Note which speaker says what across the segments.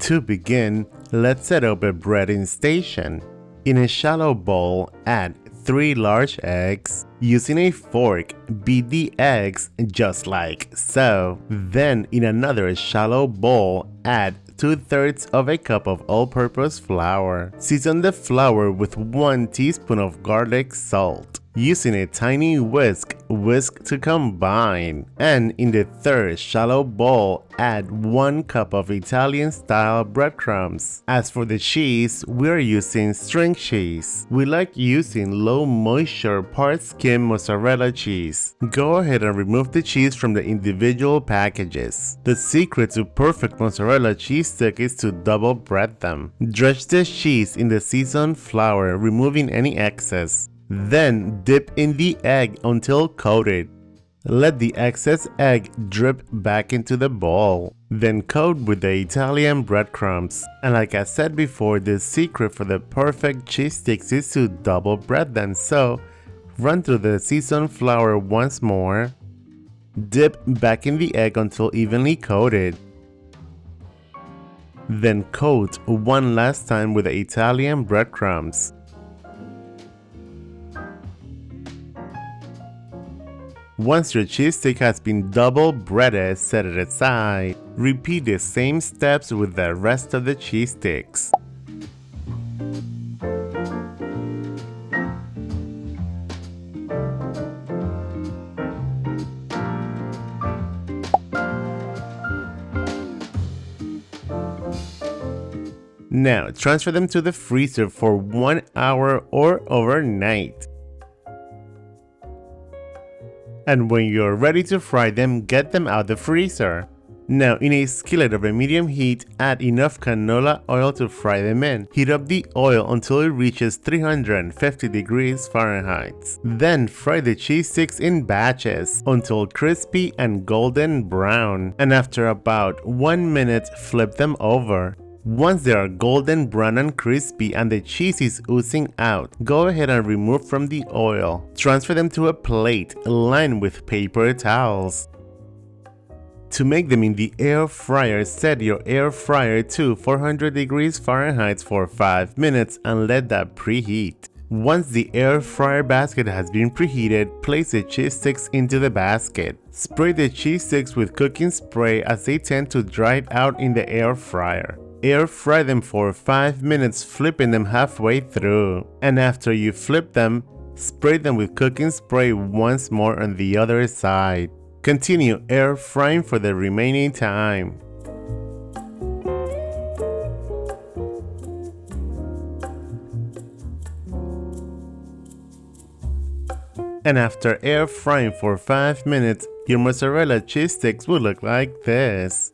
Speaker 1: To begin, let's set up a breading station. In a shallow bowl, add 3 large eggs. Using a fork, beat the eggs just like so. Then, in another shallow bowl, add 2/3 of a cup of all-purpose flour. Season the flour with 1 teaspoon of garlic salt. Using a tiny whisk to combine. And in the third shallow bowl, add 1 cup of Italian-style breadcrumbs. As for the cheese, we're using string cheese. We like using low-moisture part-skim mozzarella cheese. Go ahead and remove the cheese from the individual packages. The secret to perfect mozzarella cheese stick is to double bread them. Dredge the cheese in the seasoned flour, removing any excess. Then dip in the egg until coated. Let the excess egg drip back into the bowl. Then coat with the Italian breadcrumbs. And like I said before, the secret for the perfect cheese sticks is to double bread them. So run through the seasoned flour once more. Dip back in the egg until evenly coated. Then coat one last time with the Italian breadcrumbs. Once your cheese stick has been double breaded, set it aside. Repeat the same steps with the rest of the cheese sticks. Now, transfer them to the freezer for 1 hour or overnight. And when you're ready to fry them, get them out the freezer. Now, in a skillet of a medium heat, add enough canola oil to fry them in. Heat up the oil until it reaches 350 degrees Fahrenheit. Then fry the cheese sticks in batches until crispy and golden brown. And after about 1 minute, flip them over. Once they are golden brown and crispy and the cheese is oozing out, go ahead and remove from the oil. Transfer them to a plate lined with paper towels. To make them in the air fryer, set your air fryer to 400 degrees Fahrenheit for 5 minutes and let that preheat. Once the air fryer basket has been preheated, place the cheese sticks into the basket. Spray the cheese sticks with cooking spray as they tend to dry out in the air fryer. Air fry them for 5 minutes, flipping them halfway through. And after you flip them, spray them with cooking spray once more on the other side. Continue air frying for the remaining time. And after air frying for 5 minutes, your mozzarella cheese sticks will look like this.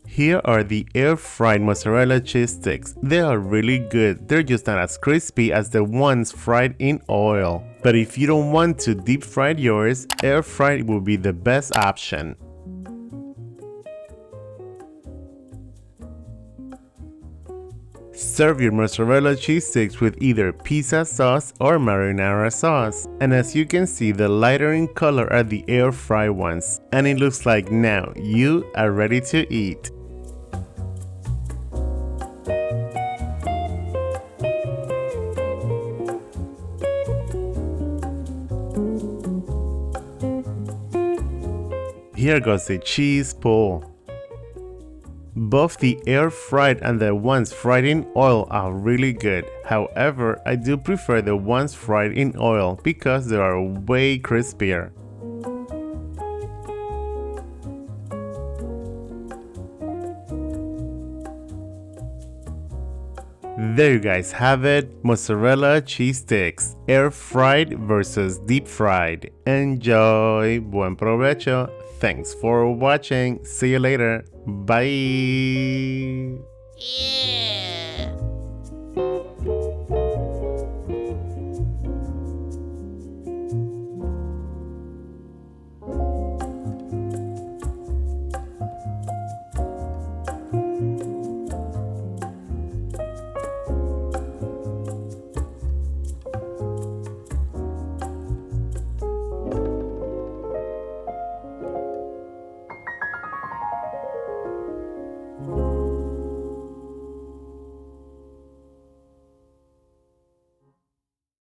Speaker 1: Here are the air-fried mozzarella cheese sticks. They are really good, they're just not as crispy as the ones fried in oil. But if you don't want to deep fry yours, air-fried will be the best option. Serve your mozzarella cheese sticks with either pizza sauce or marinara sauce. And as you can see, the lighter in color are the air-fried ones. And it looks like now you are ready to eat. Here goes the cheese pull. Both the air fried and the ones fried in oil are really good. However, I do prefer the ones fried in oil because they are way crispier. There you guys have it, mozzarella cheese sticks, air fried versus deep fried. Enjoy, buen provecho, thanks for watching, see you later, bye.